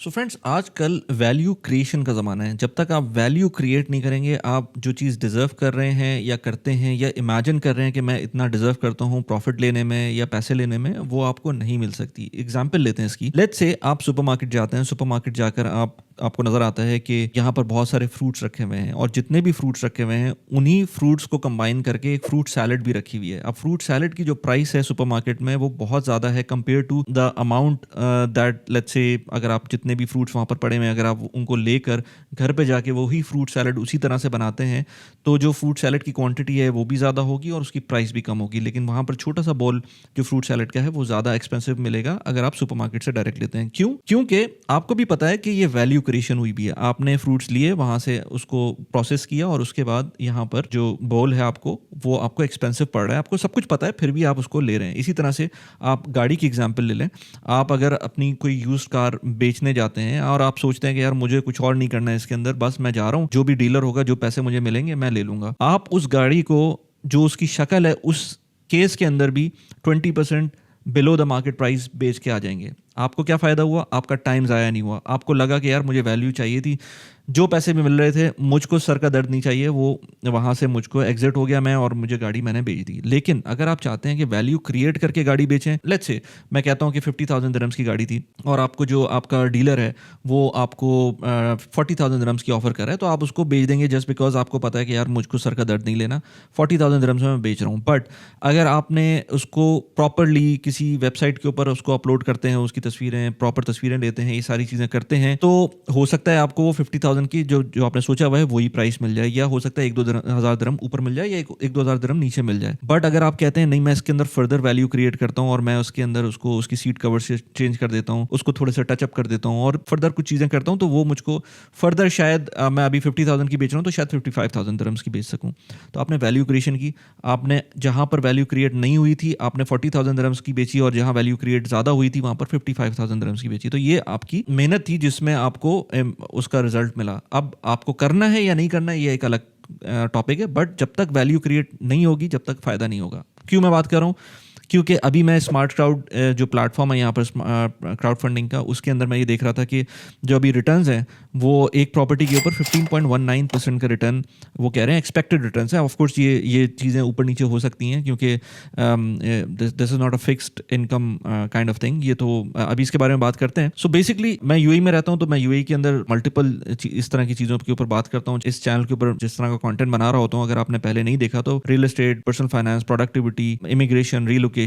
So friends, आजकल value creation का ज़माना है। जब तक आप वैल्यू क्रिएट नहीं करेंगे, आप जो चीज़ डिज़र्व कर रहे हैं या करते हैं या इमेजिन कर रहे हैं कि मैं इतना डिज़र्व करता हूँ प्रॉफिट लेने में या पैसे लेने में, वो आपको नहीं मिल सकती। एग्जाम्पल लेते हैं इसकी। लेट्स से आप सुपरमार्केट जाते हैं, सुपरमार्केट जाकर आपको नज़र आता है कि यहाँ पर बहुत सारे फ्रूट्स रखे हुए हैं और जितने भी फ्रूट्स रखे हुए हैं उन्हीं फ्रूट्स को कंबाइन करके एक फ्रूट सैलड भी रखी हुई है। अब फ्रूट सैलड की जो प्राइस है सुपरमार्केट में, वो बहुत ज़्यादा है compare to the amount that let's say अगर आप जितने भी फ्रूट्स वहाँ पर पड़े हुए हैं, अगर आप उनको लेकर घर पे जाके वही फ्रूट सैलड उसी तरह से बनाते हैं, तो जो फ्रूट सैलड की क्वांटिटी है वो भी ज़्यादा होगी और उसकी प्राइस भी कम होगी। लेकिन वहाँ पर छोटा सा बॉल जो फ्रूट सैलड का है वो ज़्यादा एक्सपेंसिव मिलेगा अगर आप सुपरमार्केट से डायरेक्ट लेते हैं। क्यों? क्योंकि आपको भी पता है कि ये वैल्यू क्रिएशन हुई भी है। आपने फ्रूट्स लिए, वहाँ से उसको प्रोसेस किया और उसके बाद यहाँ पर जो बॉल है वो आपको एक्सपेंसिव पड़ रहा है। आपको सब कुछ पता है, फिर भी आप उसको ले रहे हैं। इसी तरह से आप गाड़ी की एग्जाम्पल ले लें। आप अगर अपनी कोई यूज्ड कार बेचने जाते हैं और आप सोचते हैं कि यार मुझे कुछ और नहीं करना है इसके अंदर, बस मैं जा रहा हूँ, जो भी डीलर होगा, जो पैसे मुझे मिलेंगे मैं ले लूंगा। आप उस गाड़ी को, जो उसकी शक्ल है, उस केस के अंदर भी 20% बिलो द मार्केट प्राइस बेच के आ जाएंगे। आपको क्या फ़ायदा हुआ? आपका टाइम ज़ाया नहीं हुआ। आपको लगा कि यार मुझे वैल्यू चाहिए थी, जो पैसे भी मिल रहे थे, मुझको सर का दर्द नहीं चाहिए, वो वहाँ से मुझको एग्जिट हो गया मैं और मुझे गाड़ी मैंने बेच दी। लेकिन अगर आप चाहते हैं कि वैल्यू क्रिएट करके गाड़ी बेचें, लेट्स से मैं कहता हूँ कि 50,000 दिरहम्स की गाड़ी थी और आपको जो आपका डीलर है वो आपको 40,000 दिरहम्स की ऑफर कर रहा है, तो आप उसको बेच देंगे जस्ट बिकॉज आपको पता है कि यार मुझको सर का दर्द नहीं लेना, 40,000 दिरहम्स में मैं बेच रहा हूँ। बट अगर आपने उसको प्रॉपरली किसी वेबसाइट के ऊपर उसको अपलोड करते हैं, उसकी तस्वीरें, प्रॉपर तस्वीरें लेते हैं, ये सारी चीज़ें करते हैं, तो हो सकता है आपको वो 50,000 की जो आपने सोचा हुआ है वही प्राइस मिल जाए, या हो सकता है 1-2 हज़ार दिरहम ऊपर मिल जाए या 1-2 हज़ार दिरहम नीचे मिल जाए। बट अगर आप कहते हैं नहीं, मैं इसके अंदर फर्दर वैल्यू क्रिएट करता हूँ और मैं उसके अंदर उसको उसकी सीट कवर से चेंज कर देता हूँ, उसको थोड़े से टचअप कर देता हूँ और फर्दर कुछ चीज़ें करता हूँ, तो वो मुझको फर्दर शायद मैं अभी 50,000 की बेच रहा हूँ तो शायद 55,000 दिरहम्स की बेच सकूँ। तो आपने वैल्यू क्रिएशन की। आपने जहाँ पर वैल्यू क्रिएट नहीं हुई थी आपने 40,000 दिरहम्स की बेची और जहाँ वैल्यू क्रिएट ज़्यादा हुई थी वहाँ पर 55,000 दिरहम्स की बेची। तो ये आपकी मेहनत थी जिसमें आपको उसका रिजल्ट मिला। अब आपको करना है या नहीं करना है ये एक अलग टॉपिक है, बट जब तक वैल्यू क्रिएट नहीं होगी जब तक फ़ायदा नहीं होगा। क्यों मैं बात कर रहा हूँ? क्योंकि अभी मैं स्मार्ट क्राउड जो प्लेटफॉर्म है यहाँ पर क्राउड फंडिंग का, उसके अंदर मैं ये देख रहा था कि जो अभी रिटर्न्स हैं वो एक प्रॉपर्टी के ऊपर 15.19% का रिटर्न वो कह रहे हैं, एक्सपेक्टेड रिटर्न्स है। ऑफ कोर्स ये चीज़ें ऊपर नीचे हो सकती हैं क्योंकि this is not a fixed income kind of thing. ये तो अभी इसके बारे में बात करते हैं। सो बेसिकली मैं यूएई में रहता हूँ, तो मैं यूएई के अंदर मल्टीपल इस तरह की चीज़ों के ऊपर बात करता हूँ। इस चैनल के ऊपर जिस तरह का कंटेंट बना रहा होता हूँ, अगर आपने पहले नहीं देखा तो real estate, personal finance, productivity, immigration, relocation,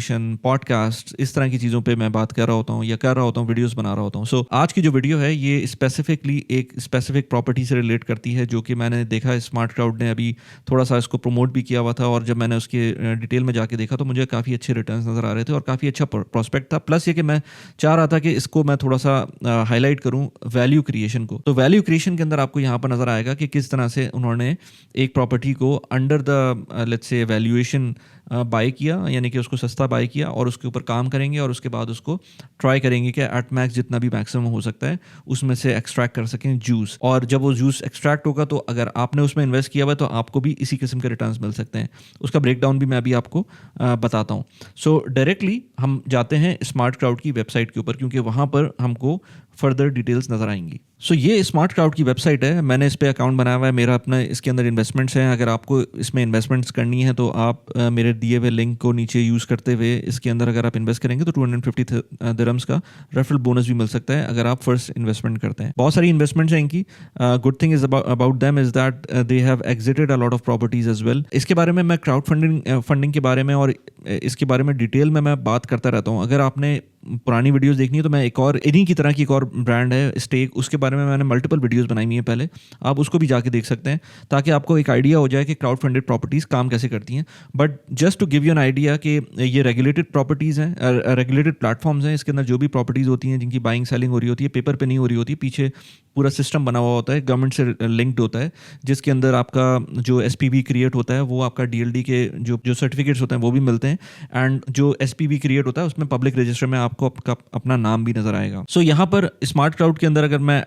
podcast, इस तरह की चीज़ों पे मैं बात कर रहा होता हूँ या कर रहा होता हूँ, वीडियोस बना रहा होता हूँ। सो आज की जो वीडियो है ये स्पेसिफिकली एक स्पेसिफिक प्रॉपर्टी से रिलेट करती है, जो कि मैंने देखा स्मार्ट क्राउड ने अभी थोड़ा सा इसको प्रमोट भी किया हुआ था और जब मैंने उसके डिटेल में जाके देखा तो मुझे काफ़ी अच्छे रिटर्न्स नज़र आ रहे थे और काफ़ी अच्छा प्रॉस्पेक्ट था। प्लस ये कि मैं चाह रहा था कि इसको मैं थोड़ा सा हाईलाइट करूँ वैल्यू क्रिएशन को। तो वैल्यू क्रिएशन के अंदर आपको यहाँ पर नज़र आएगा कि किस तरह से उन्होंने एक प्रॉपर्टी को under the let's say valuation buy किया, यानी कि उसको सस्ता बाय किया और उसके ऊपर काम करेंगे और उसके बाद उसको ट्राई करेंगे कि एट मैक्स जितना भी मैक्सिमम हो सकता है उसमें से एक्सट्रैक्ट कर सकें जूस। और जब वो जूस एक्सट्रैक्ट होगा तो अगर आपने उसमें इन्वेस्ट किया हुआ है तो आपको भी इसी किस्म के रिटर्न्स मिल सकते हैं। उसका ब्रेकडाउन भी मैं अभी आपको बताता हूँ। सो डायरेक्टली हम जाते हैं स्मार्ट क्राउड की वेबसाइट के ऊपर, क्योंकि वहाँ पर हमको फर्दर डिटेल्स नज़र आएंगी। सो ये स्मार्ट क्राउड की वेबसाइट है, मैंने इस पर अकाउंट बनाया हुआ है, मेरा अपना इसके अंदर इन्वेस्टमेंट्स हैं। अगर आपको इसमें इन्वेस्टमेंट्स करनी है तो आप मेरे दिए हुए लिंक को नीचे यूज़ करते हुए इसके अंदर अगर आप इन्वेस्ट करेंगे तो 250 दिरहम्स का रेफरल बोनस भी मिल सकता है अगर आप फर्स्ट इन्वेस्टमेंट करते हैं। बहुत सारी इन्वेस्टमेंट्स हैं इनकी। Good thing is about them is that they have exited a lot of properties as well. इसके बारे में मैं क्राउड फंडिंग के बारे में और इसके बारे में डिटेल में मैं बात करता रहता हूँ। अगर आपने पुरानी वीडियोस देखनी है तो मैं एक और इन्हीं की तरह की एक और ब्रांड है स्टेक, उसके बारे में मैंने मल्टीपल वीडियोस बनाई हुई हैं पहले, आप उसको भी जाके देख सकते हैं ताकि आपको एक आइडिया हो जाए कि क्राउड फंडेड प्रॉपर्टीज़ काम कैसे करती हैं। But just to give you an idea कि ये रेगुलेटेड प्रॉपर्टीज़ हैं, रेगुलेटेड प्लेटफॉर्म्स हैं। इसके अंदर जो भी प्रॉपर्टीज़ होती हैं जिनकी बाइंग सेलिंग हो रही होती है पेपर पे नहीं हो रही होती, पीछे पूरा सिस्टम बना हुआ होता है, गवर्नमेंट से लिंक्ड होता है, जिसके अंदर आपका जो एसपीवी क्रिएट होता है वो आपका डीएलडी के जो जो सर्टिफिकेट्स होते हैं वो भी मिलते हैं, एंड जो एसपीवी क्रिएट होता है उसमें पब्लिक रजिस्टर में आपको अपना नाम भी नज़र आएगा। सो यहाँ पर स्मार्ट क्राउड के अंदर अगर मैं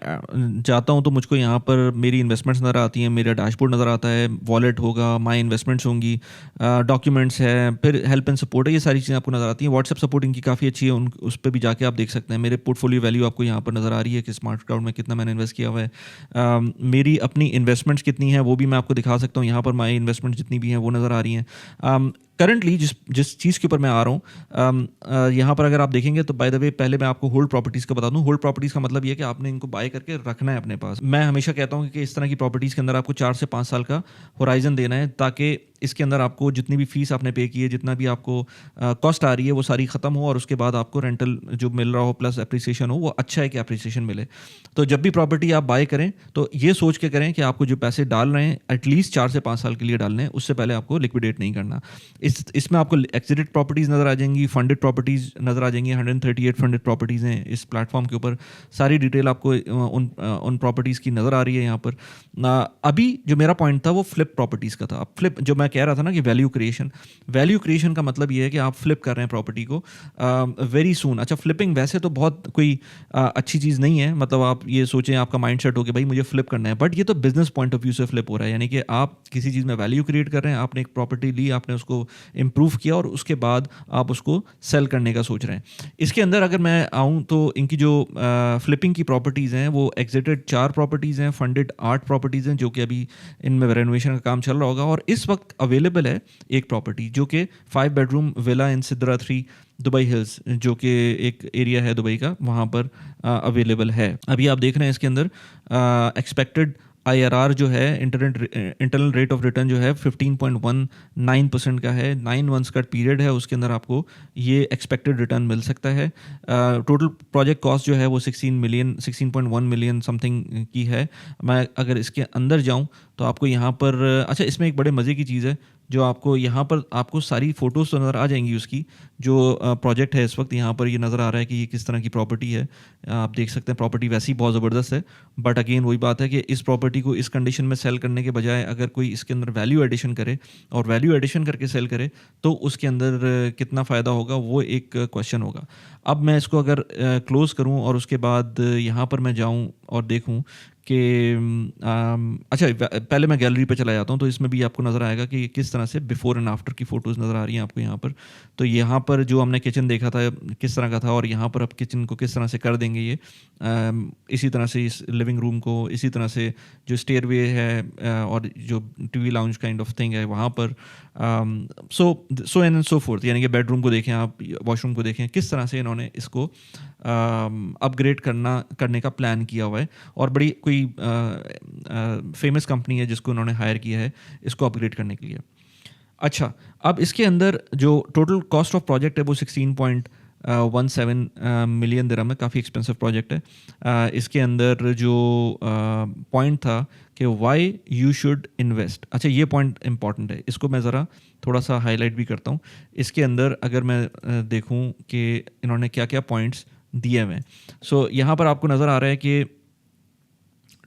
जाता हूँ तो मुझको यहाँ पर मेरी इन्वेस्टमेंट्स नज़र आती हैं, मेरा डैशबोर्ड नज़र आता है, वॉलेट होगा, माई इन्वेस्टमेंट्स होंगी, डॉक्यूमेंट्स है, फिर हेल्प एंड सपोर्ट है, ये सारी चीज़ें आपको नज़र आती हैं। व्हाट्सएप सपोर्ट इनकी काफ़ी अच्छी है, उस पर भी जाके आप देख सकते हैं। मेरे पोर्टफोलियो वैल्यू आपको यहाँ पर नज़र आ रही है कि स्मार्ट क्राउड में कितना मैंने इन्वेस्ट किया हुआ है। मेरी अपनी इन्वेस्टमेंट्स कितनी है वो भी मैं आपको दिखा सकता हूँ। यहाँ पर माई इन्वेस्टमेंट जितनी भी हैं वो नज़र आ रही हैं। करंटली जिस चीज़ के ऊपर मैं आ रहा हूँ, यहाँ पर अगर आप देखेंगे तो बाय द वे पहले मैं आपको होल्ड प्रॉपर्टीज़ का बता दूँ। होल्ड प्रॉपर्टीज़ का मतलब ये है कि आपने इनको बाय करके रखना है अपने पास। मैं हमेशा कहता हूँ कि इस तरह की प्रॉपर्टीज़ के अंदर आपको 4 से 5 साल का होराइजन देना है, ताकि इसके अंदर आपको जितनी भी फीस आपने पे की है, जितना भी आपको कॉस्ट आ रही है वो सारी ख़त्म हो, और उसके बाद आपको रेंटल जो मिल रहा हो प्लस एप्रिसिएशन हो, वो अच्छा है कि एप्रिसिएशन मिले। तो जब भी प्रॉपर्टी आप बाय करें तो ये सोच के करें कि आपको जो पैसे डाल रहे हैं एटलीस्ट 4 से 5 साल के लिए डालने हैं, उससे पहले आपको लिक्विडेट नहीं करना। इसमें आपको एग्जिटेड प्रॉपर्टीज़ नज़र आ जाएंगी, फंडेड प्रॉपर्टीज़ नज़र आ जाएंगी। 138 फंडेड प्रॉपर्टीज़ हैं इस प्लेटफॉर्म के ऊपर। सारी डिटेल आपको उन प्रॉपर्टीज़ की नज़र आ रही है यहाँ पर। अभी जो मेरा पॉइंट था वो फ्लिप प्रॉपर्टीज़ का था। अब फ्लिप जो मैं कह रहा था ना कि वैल्यू क्रिएशन का मतलब ये है कि आप फ्लिप कर रहे हैं प्रॉपर्टी को वेरी सून। अच्छा, फ्लिपिंग वैसे तो बहुत कोई अच्छी चीज़ नहीं है, मतलब आप ये सोचें आपका माइंड सेट हो कि भाई मुझे फ्लिप करना है, बट ये तो बिजनेस पॉइंट ऑफ व्यू से फ्लिप हो रहा है। यानी कि आप किसी चीज़ में वैल्यू क्रिएट कर रहे हैं, आपने एक प्रॉपर्टी ली, आपने उसको इम्प्रूव किया और उसके बाद आप उसको सेल करने का सोच रहे हैं। इसके अंदर अगर मैं आऊँ तो इनकी जो फ्लिपिंग की प्रॉपर्टीज़ हैं वो एग्जिटेड 4 प्रॉपर्टीज़ हैं, फंडेड 8 प्रॉपर्टीज़ हैं, जो कि अभी इनमें रेनोवेशन का काम चल रहा होगा। और इस वक्त अवेलेबल है एक प्रॉपर्टी जो कि 5 बेडरूम विला इन सिद्रा 3 दुबई हिल्स, जो कि एक एरिया है दुबई का, वहाँ पर अवेलेबल है। अभी आप देख रहे हैं इसके अंदर एक्सपेक्टेड IRR जो है, इंटरनल रेट ऑफ रिटर्न जो है 15.19% का है। 9 मंथ्स का पीरियड है, उसके अंदर आपको ये एक्सपेक्टेड रिटर्न मिल सकता है। टोटल प्रोजेक्ट कॉस्ट जो है वो 16.1 मिलियन समथिंग की है। मैं अगर इसके अंदर जाऊं तो आपको यहाँ पर अच्छा, इसमें एक बड़े मज़े की चीज़ है जो आपको यहाँ पर आपको सारी फ़ोटोज़ तो नज़र आ जाएंगी उसकी, जो प्रोजेक्ट है इस वक्त यहाँ पर ये नज़र आ रहा है कि ये किस तरह की प्रॉपर्टी है। आप देख सकते हैं प्रॉपर्टी वैसे ही बहुत ज़बरदस्त है, बट अगेन वही बात है कि इस प्रॉपर्टी को इस कंडीशन में सेल करने के बजाय अगर कोई इसके अंदर वैल्यू एडिशन करे और वैल्यू एडिशन करके सेल करे तो उसके अंदर कितना फ़ायदा होगा वो एक क्वेश्चन होगा। अब मैं इसको अगर क्लोज़ करूँ और उसके बाद यहाँ पर मैं जाऊँ और देखूँ कि अच्छा, पहले मैं गैलरी पे चला जाता हूँ तो इसमें भी आपको नज़र आएगा कि किस तरह से बिफ़ोर एंड आफ्टर की फ़ोटोज़ नज़र आ रही हैं आपको यहाँ पर। तो यहाँ पर जो हमने किचन देखा था किस तरह का था, और यहाँ पर अब किचन को किस तरह से कर देंगे ये, इसी तरह से इस लिविंग रूम को, इसी तरह से जो स्टेयरवे है और जो TV lounge kind of thing है वहाँ पर, सो एंड सो फोर्थ। यानी कि बेडरूम को देखें आप, वॉशरूम को देखें, किस तरह से इन्होंने इसको अपग्रेड करने का प्लान किया हुआ है। और बड़ी कोई फेमस कंपनी है जिसको उन्होंने हायर किया है इसको अपग्रेड करने के लिए। अच्छा, अब इसके अंदर जो टोटल कॉस्ट ऑफ प्रोजेक्ट है वो 16.17 मिलियन दिरहम है, काफ़ी एक्सपेंसिव प्रोजेक्ट है। इसके अंदर जो पॉइंट था कि वाई यू शुड इन्वेस्ट, अच्छा ये पॉइंट इंपॉर्टेंट है, इसको मैं ज़रा थोड़ा सा हाईलाइट भी करता हूँ। इसके अंदर अगर मैं देखूँ कि इन्होंने क्या क्या पॉइंट्स दिए हुए हैं, सो यहाँ पर आपको नज़र आ रहा है कि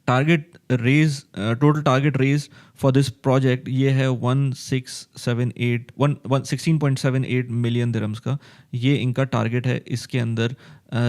total target raise for this project ये है 16.78 मिलियन दिरहम्स का। ये इनका टारगेट है इसके अंदर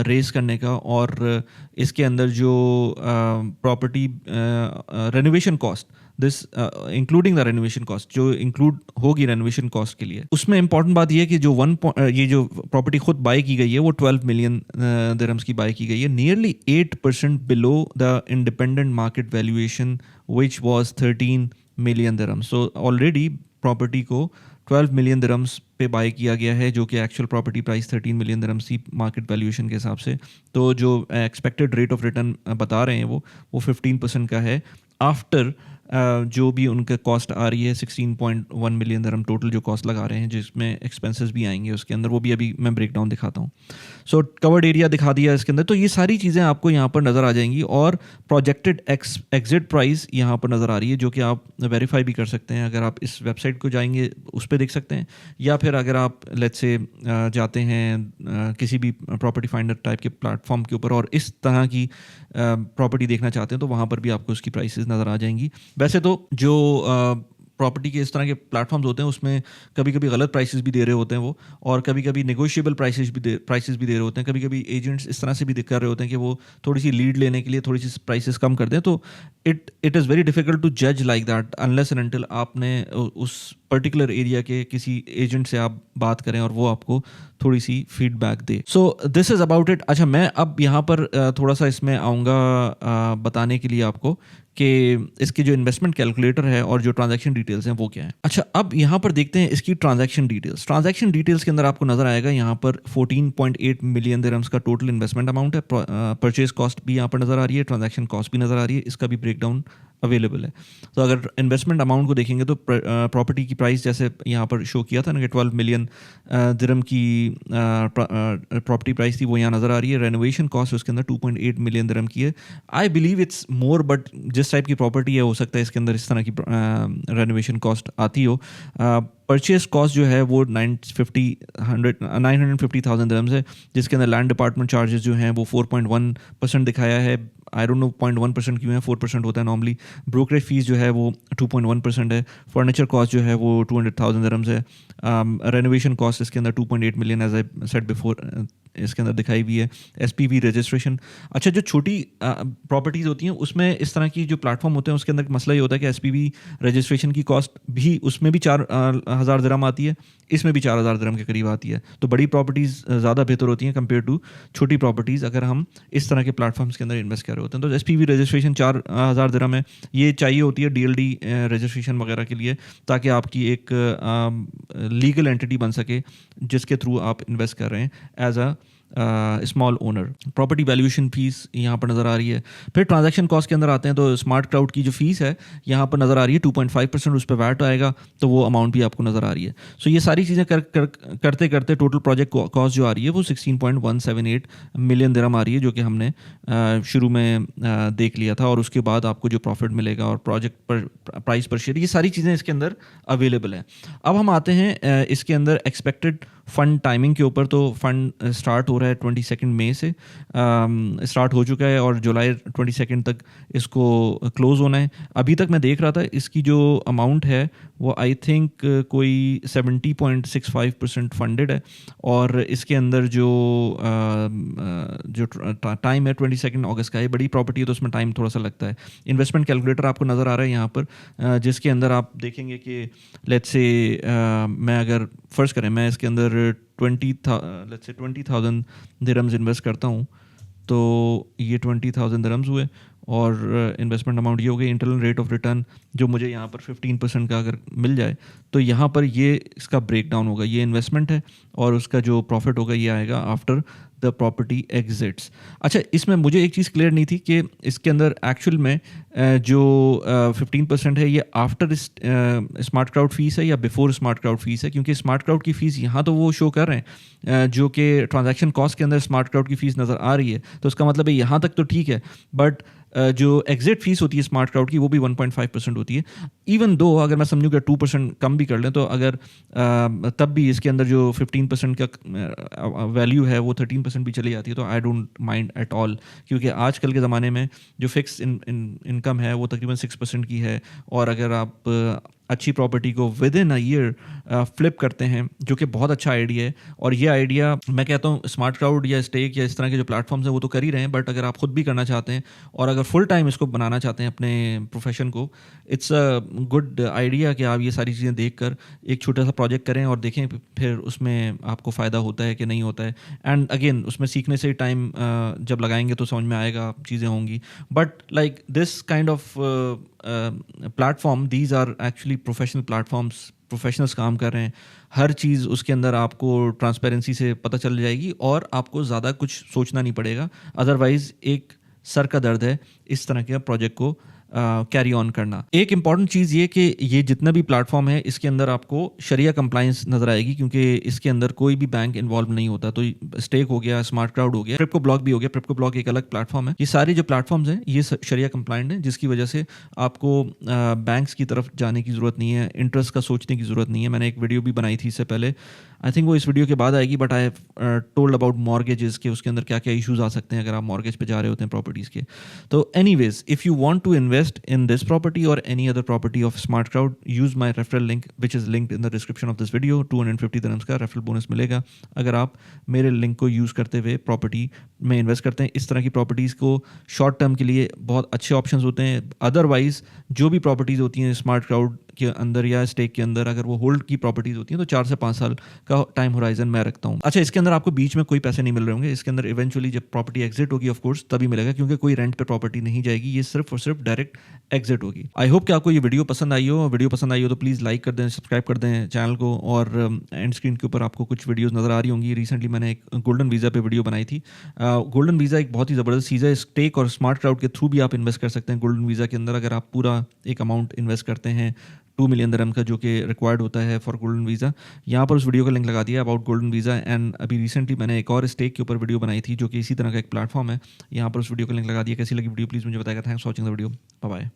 रेज करने का। और इसके अंदर जो property renovation cost, this including the renovation cost, जो इंक्लूड होगी रेनोवेशन कॉस्ट के लिए, उसमें इंपॉर्टेंट बात यह है कि जो ये जो प्रॉपर्टी खुद बाय की गई है वो 12 मिलियन दिरहम्स की बाय की गई है, nearly 8% below the independent market valuation which was 13 million dirhams. So already property को 12 मिलियन दिरहम्स पे बाय किया गया है, जो कि actual property price 13 million dirhams थी मार्केट वैल्यूएशन के हिसाब से। तो जो एक्सपेक्टेड रेट ऑफ रिटर्न बता रहे हैं वो 15% का है, आफ्टर जो भी उनका कॉस्ट आ रही है 16.1 मिलियन दिरहम टोटल जो कॉस्ट लगा रहे हैं, जिसमें एक्सपेंसेस भी आएंगे उसके अंदर, वो भी अभी मैं ब्रेकडाउन दिखाता हूँ। सो कवर्ड एरिया दिखा दिया इसके अंदर, तो ये सारी चीज़ें आपको यहाँ पर नज़र आ जाएंगी। और प्रोजेक्टेड एग्जिट प्राइस यहाँ पर नज़र आ रही है, जो कि आप वेरीफाई भी कर सकते हैं। अगर आप इस वेबसाइट को जाएंगे उस पर देख सकते हैं, या फिर फिर अगर आप लेट्स से जाते हैं किसी भी प्रॉपर्टी फाइंडर टाइप के प्लेटफॉर्म के ऊपर और इस तरह की प्रॉपर्टी देखना चाहते हैं तो वहाँ पर भी आपको उसकी प्राइसेस नज़र आ जाएंगी। वैसे तो जो प्रॉपर्टी के इस तरह के प्लेटफॉर्म्स होते हैं उसमें कभी कभी गलत प्राइसेस भी दे रहे होते हैं वो, और कभी कभी नेगोशिएबल प्राइसेस भी दे रहे होते हैं। कभी कभी एजेंट्स इस तरह से भी कर रहे होते हैं कि वो थोड़ी सी लीड लेने के लिए थोड़ी सी प्राइसेस कम कर दें। तो it is very difficult to जज like that unless and until आपने उस पर्टिकुलर एरिया के किसी एजेंट से आप बात करें और वो आपको थोड़ी सी फीडबैक दे। So this is about it. अच्छा, मैं अब यहाँ पर थोड़ा सा इसमें आऊँगा बताने के लिए आपको कि इसकी जो इन्वेस्टमेंट कैलकुलेटर है और जो ट्रांजैक्शन डिटेल्स हैं वो क्या है। अच्छा, अब यहाँ पर देखते हैं इसकी ट्रांजैक्शन डिटेल्स। ट्रांजैक्शन डिटेल्स के अंदर आपको नजर आएगा यहाँ पर 14.8 मिलियन दिरहम्स का टोटल इन्वेस्टमेंट अमाउंट है। परचेज कॉस्ट भी यहाँ पर नजर आ रही है, ट्रांजैक्शन कॉस्ट भी नजर आ रही है, इसका भी ब्रेकडाउन अवेलेबल है। तो अगर इन्वेस्टमेंट अमाउंट को देखेंगे तो प्रॉपर्टी की प्राइस जैसे यहाँ पर शो किया था ना कि 12 मिलियन दिरहम की प्रॉपर्टी प्राइस थी, वो यहाँ नज़र आ रही है। रेनोवेशन कॉस्ट उसके अंदर 2.8 मिलियन दिरहम की है। I believe it's more, but जिस टाइप की प्रॉपर्टी है हो सकता है इसके अंदर इस तरह की रेनोवेशन कॉस्ट आती हो। परचेज कॉस्ट जो है वो 950,000 दिरहम्स है, जिसके अंदर लैंड डिपार्टमेंट चार्जेस जो हैं वो 4.1% दिखाया है। आई डोंट नो 0.1% क्यों है, 4% होता है नॉर्मली। ब्रोकरेज फीस जो है वो 2.1% है। फर्नीचर कॉस्ट जो है वो 200,000 दिरहम्स है। रेनोवेशन कॉस्ट इसके अंदर 2.8 million as I said before इसके अंदर दिखाई हुई है। SPV registration. अच्छा, जो छोटी प्रॉपर्टीज़ होती हैं उसमें इस तरह की जो प्लेटफॉर्म होते हैं उसके अंदर मसला ये होता है कि एसपीवी रजिस्ट्रेशन की कॉस्ट भी उसमें भी 4,000 दिरहम आती है, इसमें भी 4,000 दिरहम के करीब आती है। तो बड़ी प्रॉपर्टीज़ ज़्यादा बेहतर होती हैं कंपेयर टू छोटी प्रॉपर्टीज़ अगर हम इस तरह के प्लेटफॉर्म्स के अंदर इन्वेस्ट कर रहे होते हैं। तो एसपीवी रजिस्ट्रेशन 4,000 दिरहम है, ये चाहिए होती है डीएलडी रजिस्ट्रेशन वगैरह के लिए, ताकि आपकी एक लीगल एंटिटी बन सके जिसके थ्रू आप इन्वेस्ट कर रहे हैं as a small owner. Property valuation fees यहाँ पर नज़र आ रही है। फिर ट्रांजैक्शन कॉस्ट के अंदर आते हैं तो स्मार्ट क्लाउड की जो फीस है यहाँ पर नज़र आ रही है 2.5%, उस पर वैट आएगा तो वो अमाउंट भी आपको नज़र आ रही है। सो ये सारी चीज़ें करते करते टोटल प्रोजेक्ट कॉस्ट जो आ रही है वो 16.178 मिलियन दिरहम आ रही है, जो कि हमने शुरू में देख लिया था। और उसके बाद आपको जो प्रॉफिट मिलेगा और प्रोजेक्ट पर प्राइस पर शेयर, ये सारी चीज़ें इसके अंदर अवेलेबल हैं। अब हम आते हैं इसके अंदर एक्सपेक्टेड फ़ंड टाइमिंग के ऊपर। तो फ़ंड स्टार्ट हो रहा है 22 मई से, स्टार्ट हो चुका है और जुलाई 22 तक इसको क्लोज़ होना है। अभी तक मैं देख रहा था इसकी जो अमाउंट है वो आई थिंक कोई 70.65% फंडेड है, और इसके अंदर जो टाइम है 22 अगस्त का है। बड़ी प्रॉपर्टी है तो उसमें टाइम थोड़ा सा लगता है। इन्वेस्टमेंट कैलकुलेटर आपको नज़र आ रहा है यहाँ पर, जिसके अंदर आप देखेंगे कि लेट्स से मैं अगर फ़र्ज़ करें मैं इसके अंदर 20,000 दिरहम्स इन्वेस्ट करता हूँ, तो ये 20,000 दिरहम्स हुए और इन्वेस्टमेंट अमाउंट ये हो गई। इंटरनल रेट ऑफ रिटर्न जो मुझे यहाँ पर 15% का अगर मिल जाए तो यहाँ पर ये इसका ब्रेकडाउन होगा। ये इन्वेस्टमेंट है और उसका जो प्रॉफिट होगा ये आएगा आफ्टर द प्रॉपर्टी एग्जिट्स। अच्छा, इसमें मुझे एक चीज़ क्लियर नहीं थी कि इसके अंदर एक्चुअल में जो 15% है ये आफ्टर स्मार्ट क्लाउड फीस है या बिफोर स्मार्ट क्लाउड फीस है, क्योंकि स्मार्ट क्लाउड की फ़ीस यहाँ तो वो शो कर रहे हैं जो कि ट्रांजैक्शन कॉस्ट के अंदर स्मार्ट क्लाउड की फ़ीस नज़र आ रही है। तो इसका मतलब है यहाँ तक तो ठीक है, बट जो एग्जिट फीस होती है स्मार्ट क्लाउड की वो भी 1.5% होती है। इवन दो अगर मैं समझूँ कि 2% कम भी कर लें तो अगर तब भी इसके अंदर जो 15% का वैल्यू है वो 13% भी चली जाती है, तो I don't mind at all, क्योंकि आजकल के ज़माने में जो फिक्स इनकम है वो तकरीबन 6% की है। और अगर आप अच्छी प्रॉपर्टी को with in a year flip करते हैं, जो कि बहुत अच्छा आइडिया है। और ये आइडिया मैं कहता हूँ स्मार्ट क्लाउड या स्टेक या इस तरह के जो प्लेटफॉर्म्स हैं वो तो कर ही रहे हैं, बट अगर आप खुद भी करना चाहते हैं और अगर फुल टाइम इसको बनाना चाहते हैं अपने प्रोफेशन को, इट्स अ गुड आइडिया कि आप ये सारी चीज़ें देख कर एक छोटा सा प्रोजेक्ट करें और देखें फिर उसमें आपको फ़ायदा होता है कि नहीं होता है। एंड अगेन उसमें सीखने से ही टाइम जब लगाएंगे तो समझ में आएगा, चीज़ें होंगी। But like this kind of platform, these are actually professional platforms, professionals काम कर रहे हैं। हर चीज़ उसके अंदर आपको ट्रांसपेरेंसी से पता चल जाएगी और आपको ज़्यादा कुछ सोचना नहीं पड़ेगा। अदरवाइज़ एक सर का दर्द है इस तरह के प्रोजेक्ट को कैरी ऑन करना। एक इंपॉर्टेंट चीज़ ये कि ये जितना भी प्लेटफॉर्म है इसके अंदर आपको शरिया कंप्लायंस नज़र आएगी, क्योंकि इसके अंदर कोई भी बैंक इन्वॉल्व नहीं होता। तो स्टेक हो गया, स्मार्ट क्राउड हो गया, क्रिप्टो ब्लॉक भी हो गया। क्रिप्टो ब्लॉक एक अलग प्लेटफॉर्म है। ये सारे जो प्लेटफॉर्म्स हैं ये शरिया कंप्लायंट हैं, जिसकी वजह से आपको बैंक्स की तरफ जाने की ज़रूरत नहीं है, इंटरेस्ट का सोचने की ज़रूरत नहीं है। मैंने एक वीडियो भी बनाई थी इससे पहले, आई थिंक वो इस वीडियो के बाद आएगी, but I have told about mortgages के उसके अंदर क्या क्या इश्यूज आ सकते हैं अगर आप मॉर्गेज पे जा रहे होते हैं प्रॉपर्टीज़ के। तो anyways, if you want to invest in this property और any other property of Smart Crowd, use my referral link which is linked in the description of this video. 250 dirhams का referral bonus मिलेगा अगर आप मेरे link को use करते हुए property में इन्वेस्ट करते हैं। इस तरह की प्रॉपर्टीज़ को शॉर्ट टर्म के लिए बहुत अच्छे ऑप्शंस होते हैं। अदरवाइज जो भी प्रॉपर्टीज़ होती हैं स्मार्ट क्राउड के अंदर या स्टेक के अंदर, अगर वो होल्ड की प्रॉपर्टीज़ होती हैं तो 4 से 5 साल का टाइम होराइजन मैं रखता हूँ। अच्छा, इसके अंदर आपको बीच में कोई पैसे नहीं मिल रहे होंगे। इसके अंदर इवेंचुअली जब प्रॉपर्टी एग्जिट होगी ऑफ कोर्स तभी मिलेगा, क्योंकि कोई रेंट पे प्रॉपर्टी नहीं जाएगी, ये सिर्फ और सिर्फ डायरेक्ट एग्जिट होगी। आई होप कि आपको ये वीडियो पसंद आई हो। वीडियो पसंद आई हो तो प्लीज़ लाइक कर दें, सब्सक्राइब कर दें चैनल को, और एंड स्क्रीन के ऊपर आपको कुछ वीडियोज़ नज़र आ रही होंगी। रिसेंटली मैंने एक गोल्डन वीज़ा पे वीडियो बनाई थी। गोल्डन वीज़ा एक बहुत ही ज़बरदस्त चीज़ है। स्टेक और स्मार्ट क्राउड के थ्रू भी आप इन्वेस्ट कर सकते हैं गोल्डन वीज़ा के अंदर। अगर आप पूरा एक अमाउंट इन्वेस्ट करते हैं 2 मिलियन दिरहम का, जो कि रिक्वायर्ड होता है फॉर गोल्डन वीज़ा। यहाँ पर उस वीडियो का लिंक लगा दिया अबाउट गोल्डन वीज़ा। एंड अभी रिसेंटली मैंने एक और स्टेक के ऊपर वीडियो बनाई थी जो कि इसी तरह का एक प्लेटफॉर्म है। यहाँ पर उस वीडियो का लिंक लगा दिया। कैसी लगी वीडियो प्लीज़ मुझे बताएगा। Thanks for watching the video. Bye bye.